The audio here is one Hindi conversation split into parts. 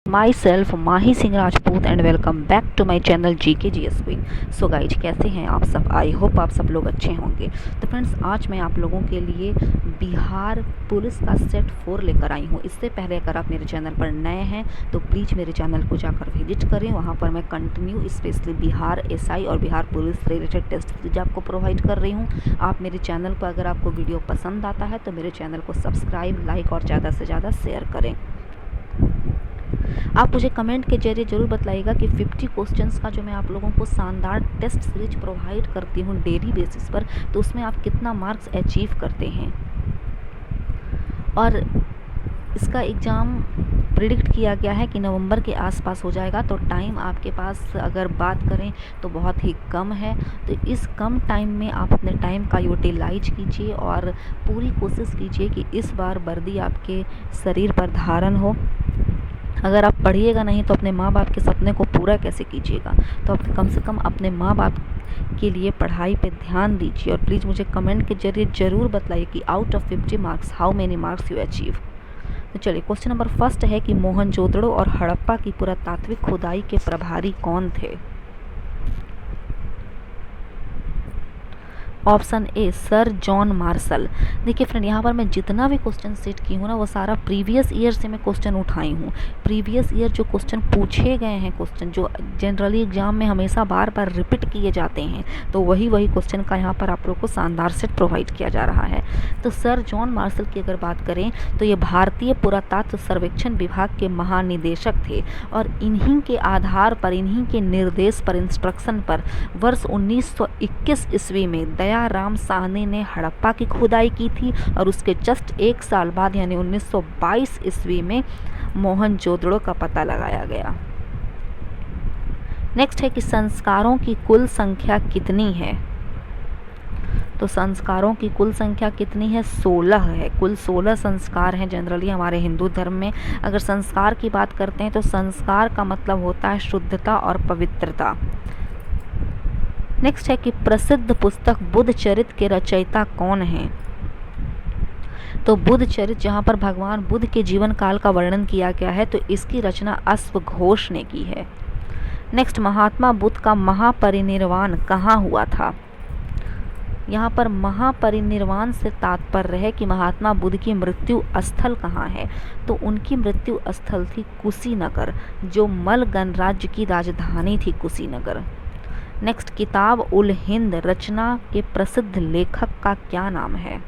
My self Mahi Singh Rajput and welcome back to my channel GK GS queen. So guys, कैसे हैं आप सब? आई होप आप सब लोग अच्छे होंगे। तो फ्रेंड्स, आज मैं आप लोगों के लिए बिहार पुलिस का सेट 4 लेकर आई हूँ। इससे पहले अगर आप मेरे चैनल पर नए हैं तो प्लीज़ मेरे चैनल को जाकर विजिट करें। वहाँ पर मैं कंटिन्यू स्पेशली बिहार एसआई और Bihar police related test series आपको प्रोवाइड कर रही हूँ। आप मेरे चैनल पर अगर आपको वीडियो पसंद आता है तो मेरे चैनल को सब्सक्राइब, लाइक और ज़्यादा से ज़्यादा शेयर करें। आप मुझे कमेंट के जरिए ज़रूर बताइएगा कि 50 क्वेश्चंस का जो मैं आप लोगों को शानदार टेस्ट सीरीज प्रोवाइड करती हूँ डेली बेसिस पर, तो उसमें आप कितना मार्क्स अचीव करते हैं। और इसका एग्ज़ाम प्रिडिक्ट किया गया है कि नवंबर के आसपास हो जाएगा। तो टाइम आपके पास अगर बात करें तो बहुत ही कम है। तो इस कम टाइम में आप अपने टाइम का यूटिलाइज कीजिए और पूरी कोशिश कीजिए कि इस बार वर्दी आपके शरीर पर धारण हो। अगर आप पढ़िएगा नहीं तो अपने माँ बाप के सपने को पूरा कैसे कीजिएगा? तो आप कम से कम अपने माँ बाप के लिए पढ़ाई पे ध्यान दीजिए। और प्लीज़ मुझे कमेंट के जरिए ज़रूर बताइए कि out of 50 marks how many marks you achieve. तो चलिए, क्वेश्चन नंबर फर्स्ट है कि मोहनजोदड़ो और हड़प्पा की पुरातात्विक खुदाई के प्रभारी कौन थे? Option A sir John Marshall. देखिए फ्रेंड, यहाँ पर मैं जितना भी क्वेश्चन सेट की हूँ ना, वो सारा प्रीवियस ईयर से मैं क्वेश्चन उठाई हूँ। प्रीवियस ईयर जो क्वेश्चन पूछे गए हैं, क्वेश्चन जो जनरली एग्जाम में हमेशा बार बार रिपीट किए जाते हैं, तो वही क्वेश्चन का यहाँ पर आप लोग को शानदार सेट प्रोवाइड किया जा रहा है। तो सर जॉन मार्शल की अगर बात करें तो ये भारतीय पुरातत्व सर्वेक्षण विभाग के महानिदेशक थे। और इन्हीं के आधार पर, इन्हीं के निर्देश पर, इंस्ट्रक्शन पर वर्ष 1921 ईस्वी में दयाराम साहनी ने हड़प्पा की खुदाई की थी। और उसके जस्ट एक साल बाद यानी 1922 ईस्वी में मोहनजोदड़ो का पता लगाया गया। नेक्स्ट है कि संस्कारों की कुल संख्या कितनी है? तो संस्कारों की कुल संख्या कितनी है? 16 है। कुल 16 संस्कार हैं जनरली हमारे हिंदू धर्म में। अगर संस्कार की बात करते हैं तो संस्कार का मतलब होता है शुद्धता और पवित्रता। नेक्स्ट है कि प्रसिद्ध पुस्तक बुद्ध चरित्र के रचयिता कौन हैं? तो बुद्ध चरित्र, जहाँ पर भगवान बुद्ध के जीवन काल का वर्णन किया गया है, तो इसकी रचना अश्वघोष ने की है। नेक्स्ट, महात्मा बुद्ध का महापरिनिर्वाण कहाँ हुआ था? यहाँ पर महापरिनिर्वाण से तात्पर्य है कि महात्मा बुद्ध की मृत्यु स्थल कहाँ है। तो उनकी मृत्यु स्थल थी कुशीनगर, जो मल गणराज्य की राजधानी थी कुशीनगर। नेक्स्ट, किताब उल हिंद रचना के प्रसिद्ध लेखक का क्या नाम है?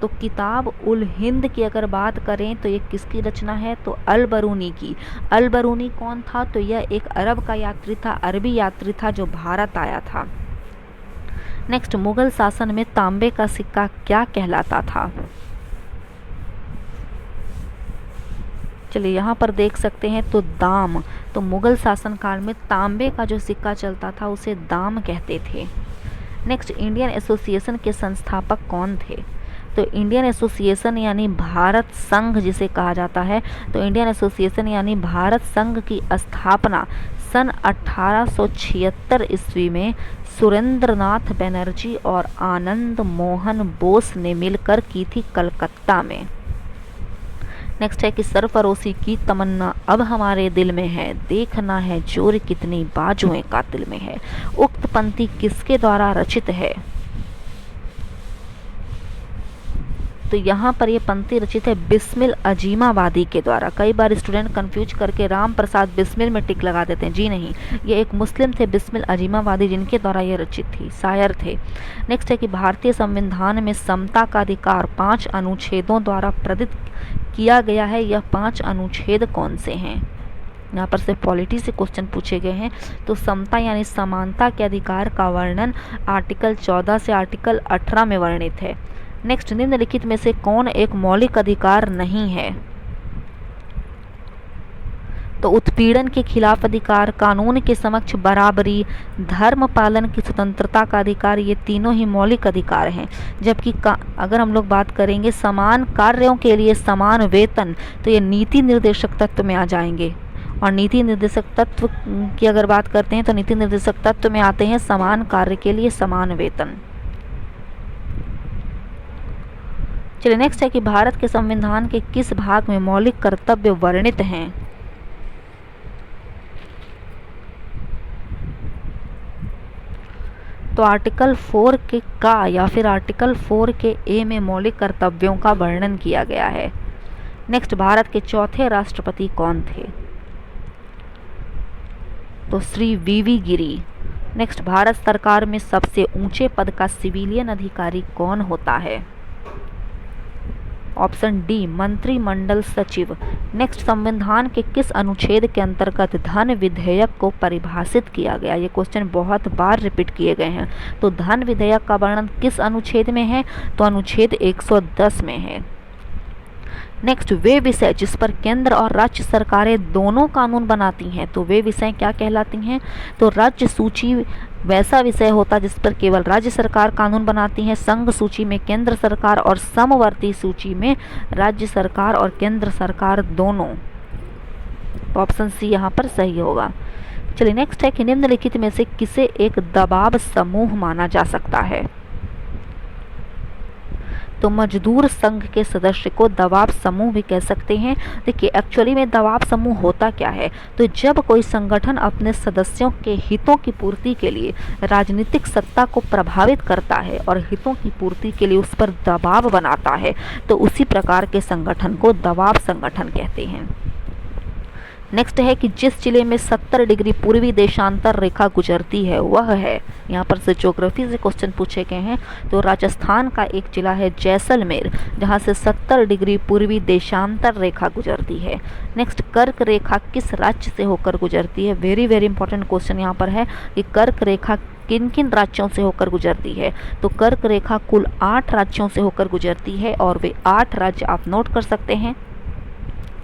तो किताब उल हिंद की अगर बात करें तो ये किसकी रचना है? तो अल बरूनी की। अल बरूनी कौन था? तो यह एक अरब का यात्री था, अरबी यात्री था जो भारत आया था। नेक्स्ट, मुगल शासन में तांबे का सिक्का क्या कहलाता था? चलिए, यहाँ पर देख सकते हैं तो दाम। तो मुगल शासनकाल में तांबे का जो सिक्का चलता था उसे दाम कहते थे। नेक्स्ट, इंडियन एसोसिएशन के संस्थापक कौन थे? तो इंडियन एसोसिएशन यानी भारत संघ जिसे कहा जाता है, तो इंडियन एसोसिएशन यानी भारत संघ की स्थापना सन 1876 ईस्वी में सुरेंद्रनाथ बनर्जी और आनंद मोहन बोस ने मिलकर की थी कलकत्ता में। नेक्स्ट है कि सरफरोशी की तमन्ना अब हमारे दिल में है, देखना है जोर कितनी बाजुएं कातिल में है। उक्त पंक्ति किसके द्वारा रचित है? तो यहाँ पर ये पंक्ति रचित है बिस्मिल अजीमाबादी के द्वारा। कई बार स्टूडेंट कंफ्यूज करके राम प्रसाद बिस्मिल में टिक लगा देते हैं। जी नहीं, ये एक मुस्लिम थे बिस्मिल अजीमाबादी, जिनके द्वारा ये रचित थी, शायर थे। नेक्स्ट है कि भारतीय संविधान में समता का अधिकार 5 अनुच्छेदों द्वारा प्रदत्त किया गया है। यह 5 अनुच्छेद कौन से हैं? यहाँ पर से पॉलिटी से क्वेश्चन पूछे गए हैं। तो समता यानी समानता के अधिकार का वर्णन आर्टिकल 14 से आर्टिकल 18 में वर्णित है। नेक्स्ट, निम्नलिखित में से कौन एक मौलिक अधिकार नहीं है? तो उत्पीड़न के खिलाफ अधिकार, कानून के समक्ष बराबरी, धर्म पालन की स्वतंत्रता का अधिकार, ये तीनों ही मौलिक अधिकार हैं। जबकि अगर हम लोग बात करेंगे समान कार्यों के लिए समान वेतन, तो ये नीति निर्देशक तत्व में आ जाएंगे। और नीति निर्देशक तत्व की अगर बात करते हैं तो नीति निर्देशक तत्व में आते हैं समान कार्य के लिए समान वेतन। चलिए नेक्स्ट है कि भारत के संविधान के किस भाग में मौलिक कर्तव्य वर्णित हैं? तो आर्टिकल 4 के का या फिर आर्टिकल 4 के ए में मौलिक कर्तव्यों का वर्णन किया गया है। नेक्स्ट, भारत के चौथे राष्ट्रपति कौन थे? तो श्री वीवी गिरी। नेक्स्ट, भारत सरकार में सबसे ऊंचे पद का सिविलियन अधिकारी कौन होता है? ऑप्शन डी, मंत्रिमंडल सचिव। नेक्स्ट, संविधान के किस अनुच्छेद के अंतर्गत धन विधेयक को परिभाषित किया गया? ये क्वेश्चन बहुत बार रिपीट किए गए हैं। तो धन विधेयक का वर्णन किस अनुच्छेद में है? तो अनुच्छेद 110 में है। नेक्स्ट, वे विषय जिस पर केंद्र और राज्य सरकारें दोनों कानून बनाती हैं, तो वे विषय क्या कहलाती हैं? तो राज्य सूची वैसा विषय होता है जिस पर केवल राज्य सरकार कानून बनाती है, संघ सूची में केंद्र सरकार और समवर्ती सूची में राज्य सरकार और केंद्र सरकार दोनों। तो ऑप्शन सी यहाँ पर सही होगा। चलिए नेक्स्ट है कि निम्नलिखित में से किसे एक दबाव समूह माना जा सकता है? तो मजदूर संघ के सदस्य को दबाव समूह भी कह सकते हैं। देखिए एक्चुअली में दबाव समूह होता क्या है? तो जब कोई संगठन अपने सदस्यों के हितों की पूर्ति के लिए राजनीतिक सत्ता को प्रभावित करता है और हितों की पूर्ति के लिए उस पर दबाव बनाता है, तो उसी प्रकार के संगठन को दबाव संगठन कहते हैं। नेक्स्ट है कि जिस जिले में 70 डिग्री पूर्वी देशांतर रेखा गुजरती है वह है, यहाँ पर से ज्योग्राफी से क्वेश्चन पूछे गए हैं। तो राजस्थान का एक जिला है जैसलमेर, जहाँ से 70 डिग्री पूर्वी देशांतर रेखा गुजरती है। नेक्स्ट, कर्क रेखा किस राज्य से होकर गुजरती है? वेरी वेरी इंपॉर्टेंट क्वेश्चन यहाँ पर है कि कर्क रेखा किन किन राज्यों से होकर गुजरती है? तो कर्क रेखा कुल 8 राज्यों से होकर गुजरती है और वे 8 राज्य आप नोट कर सकते हैं: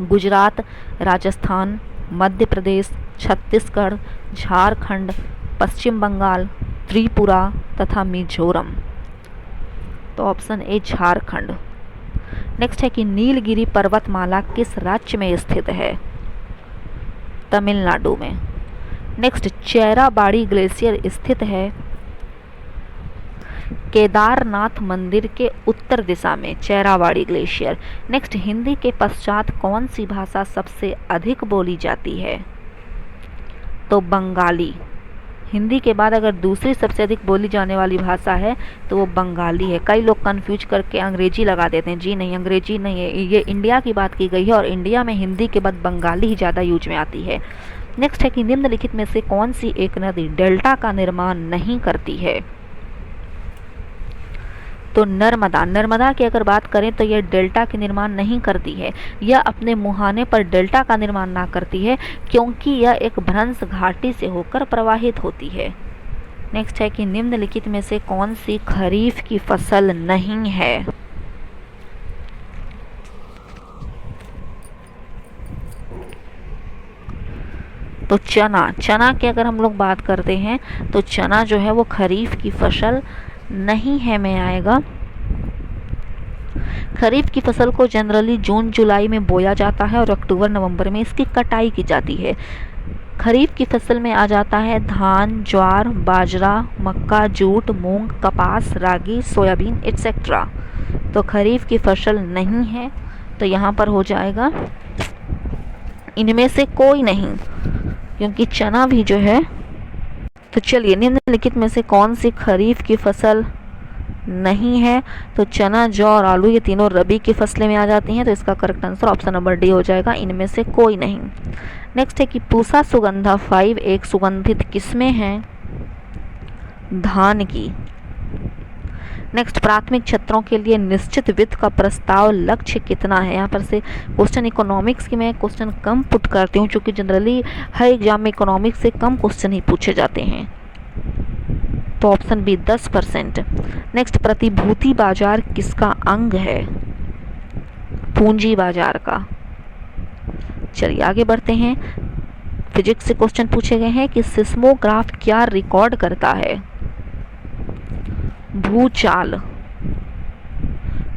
गुजरात, राजस्थान, मध्य प्रदेश, छत्तीसगढ़, झारखंड, पश्चिम बंगाल, त्रिपुरा तथा मिजोरम। तो ऑप्शन ए झारखंड। नेक्स्ट है कि नीलगिरी पर्वतमाला किस राज्य में स्थित है? तमिलनाडु में। नेक्स्ट, चेराबाड़ी ग्लेशियर स्थित है केदारनाथ मंदिर के उत्तर दिशा में, चेराबाड़ी ग्लेशियर। नेक्स्ट, हिंदी के पश्चात कौन सी भाषा सबसे अधिक बोली जाती है? तो बंगाली। हिंदी के बाद अगर दूसरी सबसे अधिक बोली जाने वाली भाषा है तो वो बंगाली है। कई लोग कंफ्यूज करके अंग्रेजी लगा देते हैं। जी नहीं, अंग्रेजी नहीं है, ये इंडिया की बात की गई है और इंडिया में हिंदी के बाद बंगाली ही ज़्यादा यूज में आती है। नेक्स्ट है कि निम्नलिखित में से कौन सी एक नदी डेल्टा का निर्माण नहीं करती है? तो नर्मदा। नर्मदा की अगर बात करें तो यह डेल्टा के निर्माण नहीं करती है। यह अपने मुहाने पर डेल्टा का निर्माण ना करती है क्योंकि यह एक भ्रंश घाटी से होकर प्रवाहित होती है। नेक्स्ट है कि निम्नलिखित में से कौन सी खरीफ की फसल नहीं है? तो चना। चना की अगर हम लोग बात करते हैं तो चना जो है वो खरीफ की फसल नहीं है में आएगा। खरीफ की फसल को जनरली जून जुलाई में बोया जाता है और अक्टूबर नवंबर में इसकी कटाई की जाती है। खरीफ की फसल में आ जाता है धान, ज्वार, बाजरा, मक्का, जूट, मूंग, कपास, रागी, सोयाबीन एटसेट्रा। तो खरीफ की फसल नहीं है, तो यहाँ पर हो जाएगा इनमें से कोई नहीं, क्योंकि चना भी जो है। तो चलिए निम्नलिखित में से कौन सी खरीफ की फसल नहीं है? तो चना, जौ और आलू ये तीनों रबी की फसलें में आ जाती हैं। तो इसका correct answer option number D हो जाएगा, इनमें से कोई नहीं। नेक्स्ट है कि पूसा सुगंधा 5 एक सुगंधित किस्में हैं धान की। नेक्स्ट, प्राथमिक क्षेत्रों के लिए निश्चित वित्त का प्रस्ताव लक्ष्य कितना है? यहाँ पर से क्वेश्चन इकोनॉमिक्स की मैं क्वेश्चन कम पुट करती हूँ, क्योंकि जनरली हर एग्जाम में इकोनॉमिक्स से कम क्वेश्चन ही पूछे जाते हैं। तो ऑप्शन बी 10%। नेक्स्ट, प्रतिभूति बाजार किसका अंग है? पूंजी बाजार का। चलिए आगे बढ़ते हैं। फिजिक्स से क्वेश्चन पूछे गए हैं कि सिस्मोग्राफ क्या रिकॉर्ड करता है? भूचाल।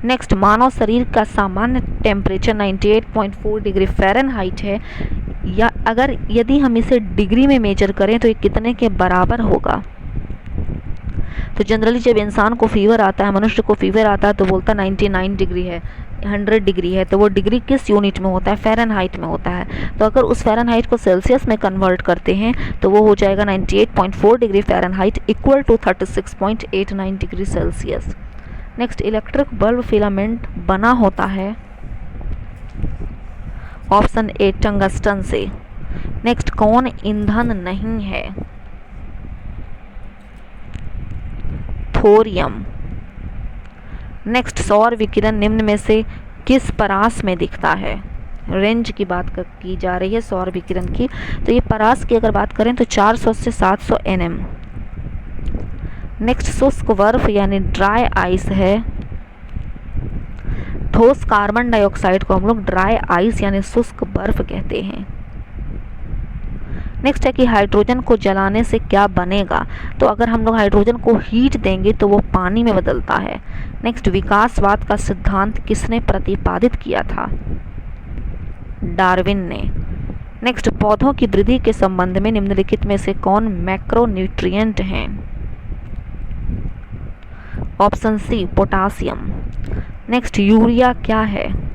नेक्स्ट, मानव शरीर का सामान्य टेम्परेचर 98.4 डिग्री फ़ारेनहाइट है, या अगर यदि हम इसे डिग्री में मेजर करें तो ये कितने के बराबर होगा? तो जनरली जब इंसान को फीवर आता है, मनुष्य को फीवर आता है, तो बोलता है 99 डिग्री है, 100 डिग्री है। तो वो डिग्री किस यूनिट में होता है? फ़ारेनहाइट में होता है। तो अगर उस फ़ारेनहाइट को सेल्सियस में कन्वर्ट करते हैं तो वो हो जाएगा 98.4 degree Fahrenheit equal to 36.89 degree Celsius. Next, electric bulb filament बना होता है ऑप्शन ए टंगस्टन से। नेक्स्ट, कौन ईंधन नहीं है? थोरियम। नेक्स्ट, सौर विकिरण निम्न में से किस परास में दिखता है? रेंज की बात की जा रही है सौर विकिरण की, तो ये परास की अगर बात करें तो 400 से 700 nm। नेक्स्ट, शुष्क बर्फ यानी ड्राई आइस है। ठोस कार्बन डाइऑक्साइड को हम लोग ड्राई आइस यानी शुष्क बर्फ कहते हैं। नेक्स्ट है कि हाइड्रोजन को जलाने से क्या बनेगा? तो अगर हम लोग हाइड्रोजन को हीट देंगे तो वो पानी में बदलता है। नेक्स्ट, विकासवाद का सिद्धांत किसने प्रतिपादित किया था? डार्विन ने। नेक्स्ट, पौधों की वृद्धि के संबंध में निम्नलिखित में से कौन मैक्रोन्यूट्रिएंट हैं? Option C potassium. Next, urea क्या है?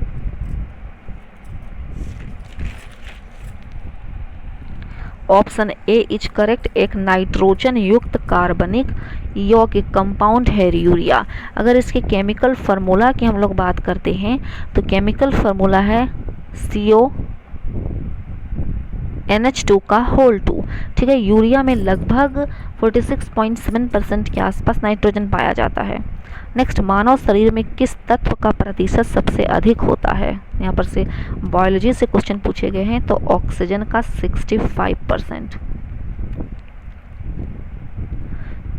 ऑप्शन ए इज करेक्ट, एक नाइट्रोजन युक्त कार्बनिक यौगिक कंपाउंड है यूरिया। अगर इसके केमिकल फार्मूला की हम लोग बात करते हैं तो केमिकल फार्मूला है CONH2 का होल 2। ठीक है, यूरिया में लगभग 46.7% के आसपास नाइट्रोजन पाया जाता है। नेक्स्ट, मानव शरीर में किस तत्व का प्रतिशत सबसे अधिक होता है? यहाँ पर से बायोलॉजी से क्वेश्चन पूछे गए हैं, तो ऑक्सीजन का 65%।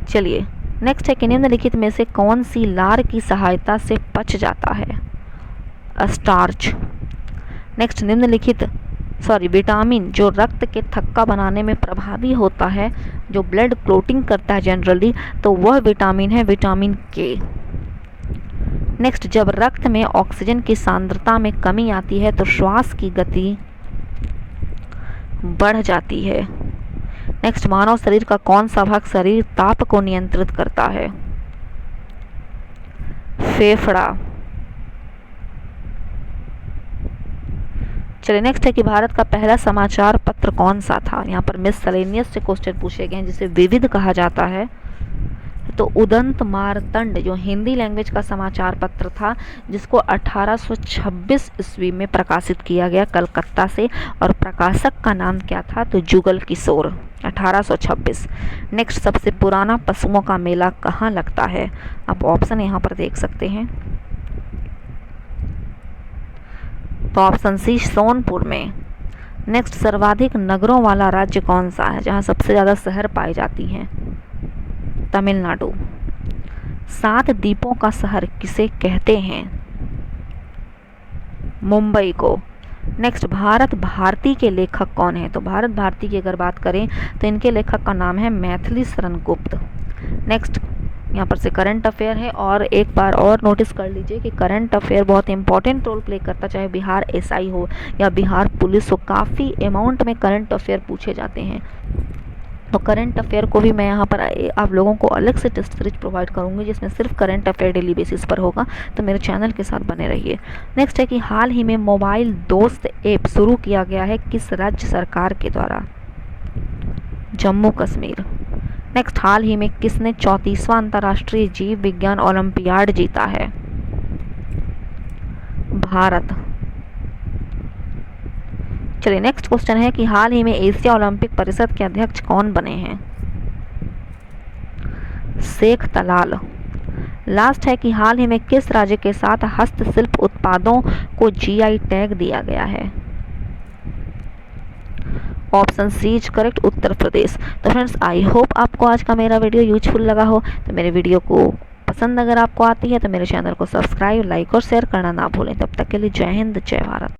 चलिए, नेक्स्ट है कि निम्नलिखित में से कौन सी लार की सहायता से पच जाता है? स्टार्च। नेक्स्ट, विटामिन जो रक्त के थक्का बनाने में प्रभावी होता है, जो ब्लड क्लोटिंग करता है जनरली, तो वह विटामिन है विटामिन के। नेक्स्ट, जब रक्त में ऑक्सीजन की सांद्रता में कमी आती है तो श्वास की गति बढ़ जाती है। नेक्स्ट, मानव शरीर का कौन सा भाग शरीर ताप को नियंत्रित करता है? फेफड़ा। चलिए, नेक्स्ट है कि भारत का पहला समाचार पत्र कौन सा था? यहाँ पर मिसलेनियस से क्वेश्चन पूछे गए हैं जिसे विविध कहा जाता है। तो उदंत मार्तंड जो हिंदी लैंग्वेज का समाचार पत्र था, जिसको 1826 ईस्वी में प्रकाशित किया गया कलकत्ता से, और प्रकाशक का नाम क्या था? तो जुगल किशोर, 1826। नेक्स्ट, सबसे पुराना पशुओं का मेला कहाँ लगता है? आप ऑप्शन यहाँ पर देख सकते हैं। तो ऑप्शन सी सोनपुर में। नेक्स्ट, सर्वाधिक नगरों वाला राज्य कौन सा है, जहाँ सबसे ज़्यादा शहर पाए जाती हैं? तमिलनाडु। 7 द्वीपों का शहर किसे कहते हैं? मुंबई को। नेक्स्ट, भारत भारती के लेखक कौन है? तो भारत भारती की अगर बात करें तो इनके लेखक का नाम है मैथिली शरण गुप्त। नेक्स्ट, यहाँ पर से करंट अफेयर है, और एक बार और नोटिस कर लीजिए कि करंट अफेयर बहुत इंपॉर्टेंट रोल प्ले करता, चाहे बिहार एसआई हो या बिहार पुलिस हो, काफ़ी अमाउंट में करंट अफेयर पूछे जाते हैं। तो करंट अफेयर को भी मैं यहाँ पर आप लोगों को अलग से टेस्ट सीरीज प्रोवाइड करूँगी जिसमें सिर्फ करंट अफेयर डेली बेसिस पर होगा, तो मेरे चैनल के साथ बने रहिए। नेक्स्ट है कि हाल ही में मोबाइल दोस्त ऐप शुरू किया गया है किस राज्य सरकार के द्वारा? जम्मू कश्मीर। नेक्स्ट, हाल ही में किसने 34वां अंतर्राष्ट्रीय जीव विज्ञान ओलंपियाड जीता है? भारत। चलिए, नेक्स्ट क्वेश्चन है कि हाल ही में एशिया ओलंपिक परिषद के अध्यक्ष कौन बने हैं? शेख तलाल। लास्ट है कि हाल ही में किस राज्य के साथ हस्तशिल्प उत्पादों को जीआई टैग दिया गया है? Option C is correct, Uttar Pradesh. तो फ्रेंड्स, आई होप आपको आज का मेरा वीडियो यूजफुल लगा हो। तो मेरे वीडियो को पसंद अगर आपको आती है तो मेरे चैनल को सब्सक्राइब, लाइक और शेयर करना ना भूलें। तब तक के लिए जय हिंद, जय भारत।